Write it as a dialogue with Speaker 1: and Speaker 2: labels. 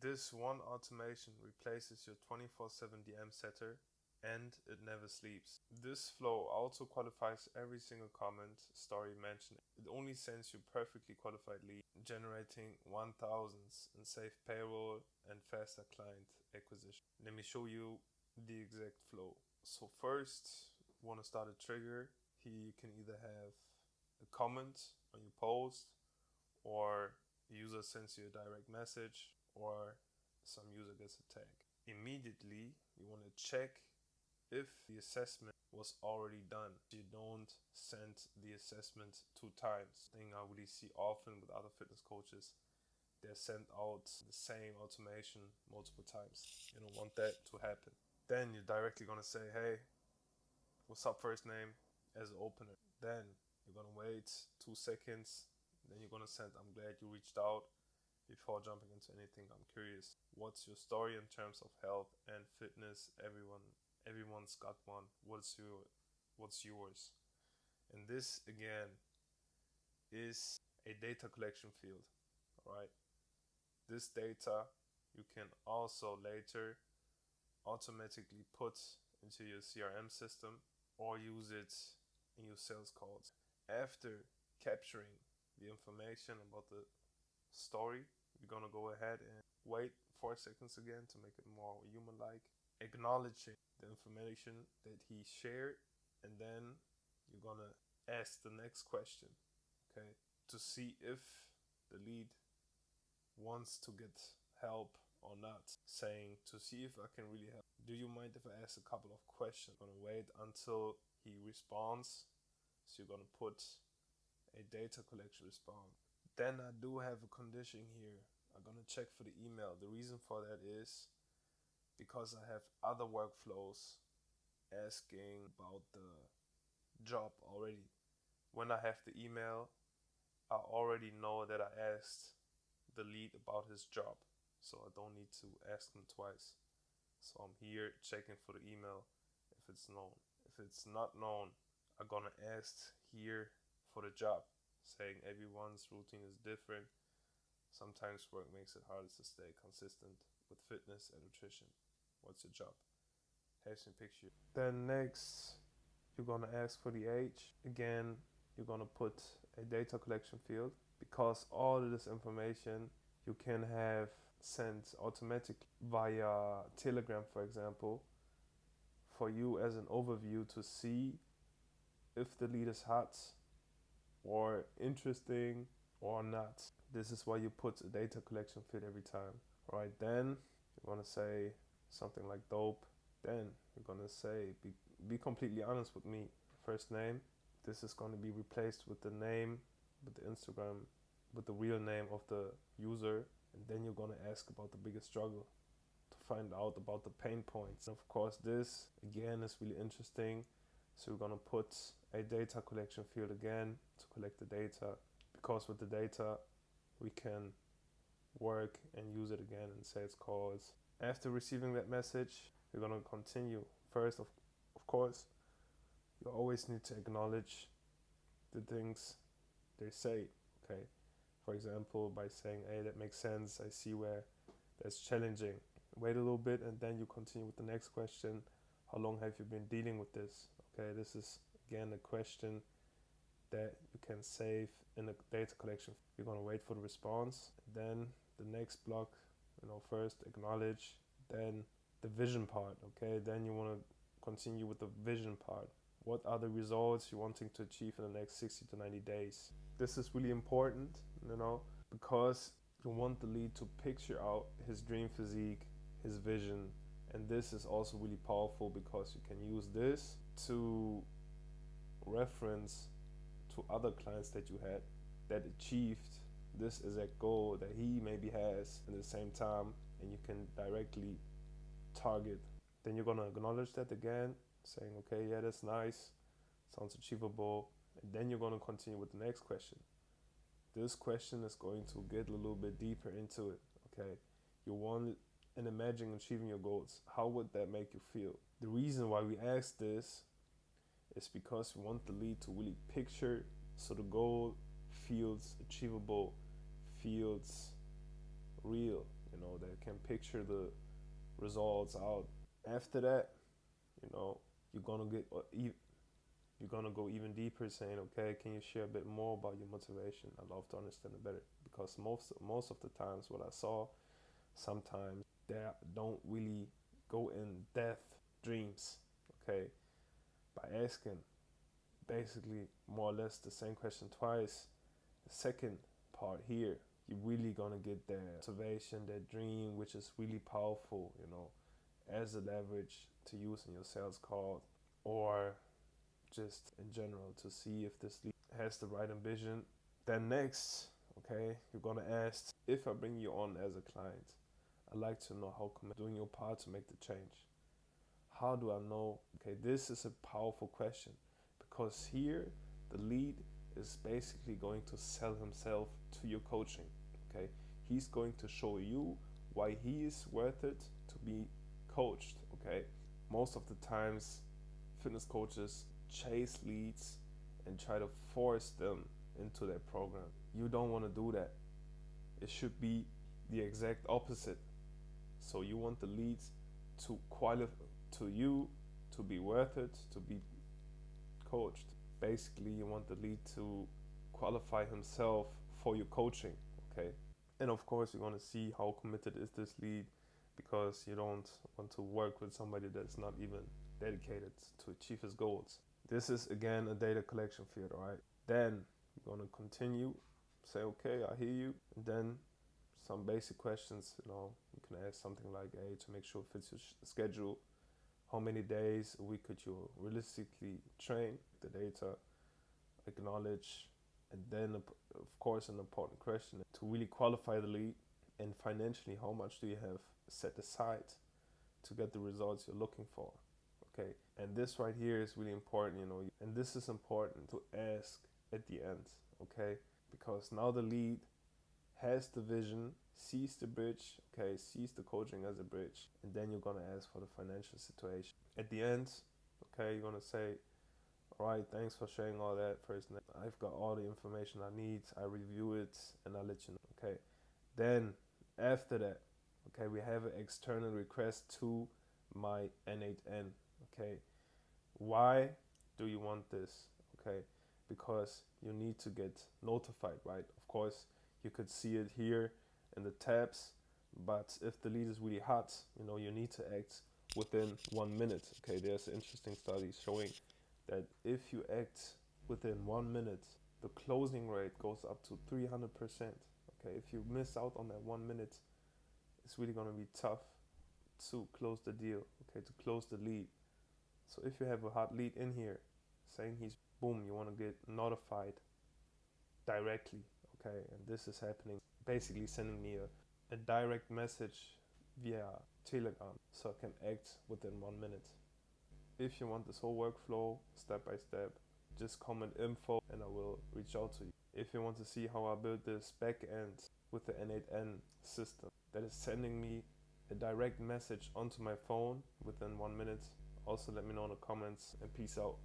Speaker 1: This one automation replaces your 24/7 DM setter and it never sleeps. This flow also qualifies every single comment story mentioned. It only sends you perfectly qualified leads, generating 1000s in safe payroll and faster client acquisition. Let me show you the exact flow. So first, you want to start a trigger. Here you can either have a comment on your post, or a user sends you a direct message, or some user gets a tag. Immediately, you want to check if the assessment was already done. You don't send the assessment 2 times. The thing I really see often with other fitness coaches, they send out the same automation multiple times. You don't want that to happen. Then you're directly gonna say, hey, what's up, first name, as an opener. Then you're gonna wait 2 seconds. Then you're gonna send, I'm glad you reached out. Before jumping into anything, I'm curious, what's your story in terms of health and fitness? Everyone's got one. What's yours? And this again is a data collection field. All right. This data you can also later automatically put into your CRM system or use it in your sales calls. After capturing the information about the story, we're gonna go ahead and wait 4 seconds again to make it more human-like, acknowledging the information that he shared, and then you're gonna ask the next question, okay, to see if the lead wants to get help or not, saying, to see if I can really help. Do you mind if I ask a couple of questions? I'm gonna wait until he responds. So you're gonna put a data collection response. Then I do have a condition here. I'm gonna check for the email. The reason for that is because I have other workflows asking about the job already. When I have the email, I already know that I asked the lead about his job, so I don't need to ask him twice. So I'm here checking for the email if it's known. If it's not known, I'm gonna ask here for the job, saying everyone's routine is different. Sometimes work makes it harder to stay consistent with fitness and nutrition. What's your job? Have some picture. Then next, you're gonna ask for the age. Again, you're gonna put a data collection field, because all of this information you can have sent automatically via Telegram, for example, for you as an overview to see if the lead is hot or interesting or not. This is why you put a data collection field every time. All right, then you want to say something like dope. Then you're gonna say, be completely honest with me. First name. This is going to be replaced with the name, with the Instagram, with the real name of the user. And then you're going to ask about the biggest struggle, to find out about the pain points. And of course, this again is really interesting. So we're going to put a data collection field again to collect the data, because with the data we can work and use it again in sales calls. After receiving that message, we're going to continue. First, of course, you always need to acknowledge the things they say, okay? For example, by saying, hey, that makes sense, I see where that's challenging. Wait a little bit and then you continue with the next question. How long have you been dealing with this? Okay, this is again a question that you can save in a data collection. You're gonna wait for the response. Then the next block, first acknowledge, then the vision part, okay? Then you wanna continue with the vision part. What are the results you're wanting to achieve in the next 60 to 90 days? This is really important, because you want the lead to picture out his dream physique, his vision. And this is also really powerful because you can use this to reference to other clients that you had that achieved this exact goal that he maybe has at the same time, and you can directly target. Then you're gonna acknowledge that again, saying, okay, yeah, that's nice, sounds achievable. And then you're gonna continue with the next question. This question is going to get a little bit deeper into it, okay? You want and imagine achieving your goals. How would that make you feel? The reason why we ask this is because we want the lead to really picture, so the goal feels achievable, feels real, they can picture the results out. After that, you're gonna you're gonna go even deeper, saying, okay, can you share a bit more about your motivation? I'd love to understand it better, because most of the times what I saw, sometimes they don't really go in depth dreams, okay, by asking basically more or less the same question twice. The second part here, you're really gonna get that motivation, that dream, which is really powerful, as a leverage to use in your sales call, or just in general to see if this lead has the right ambition. Then next, okay, you're gonna ask, if I bring you on as a client, I'd like to know how come doing your part to make the change. How do I know? Okay, this is a powerful question, because here the lead is basically going to sell himself to your coaching. Okay, he's going to show you why he is worth it to be coached. Okay, most of the times fitness coaches chase leads and try to force them into their program. You don't want to do that. It should be the exact opposite. So you want the leads to to you to be worth it, to be coached. Basically, you want the lead to qualify himself for your coaching, okay? And of course, you're going to see how committed is this lead, because you don't want to work with somebody that's not even dedicated to achieve his goals. This is, again, a data collection field, right? Then you're going to continue, say, okay, I hear you. And then some basic questions, you can ask something like, hey, to make sure it fits your schedule, how many days a week could you realistically train? The data, acknowledge, and then of course an important question to really qualify the lead. And financially, how much do you have set aside to get the results you're looking for? Okay, and this right here is really important, and this is important to ask at the end, okay, because now the lead has the vision, sees the bridge, okay, sees the coaching as a bridge, and then you're gonna ask for the financial situation. At the end, okay, you're gonna say, all right, thanks for sharing all that first. I've got all the information I need, I review it, and I'll let you know, okay. Then, after that, okay, we have an external request to my N8N, okay. Why do you want this? Okay, because you need to get notified, right? Of course, you could see it here in the tabs, but if the lead is really hot, you need to act within 1 minute. Okay, there's interesting studies showing that if you act within 1 minute, the closing rate goes up to 300%. Okay, if you miss out on that 1 minute, it's really gonna be tough to close the deal, okay, to close the lead. So if you have a hot lead in here saying boom, you want to get notified directly, okay, and this is happening, basically sending me a direct message via Telegram, so I can act within 1 minute. If you want this whole workflow step by step, just comment info and I will reach out to you. If you want to see how I build this back end with the N8N system that is sending me a direct message onto my phone within 1 minute, also let me know in the comments, and peace out.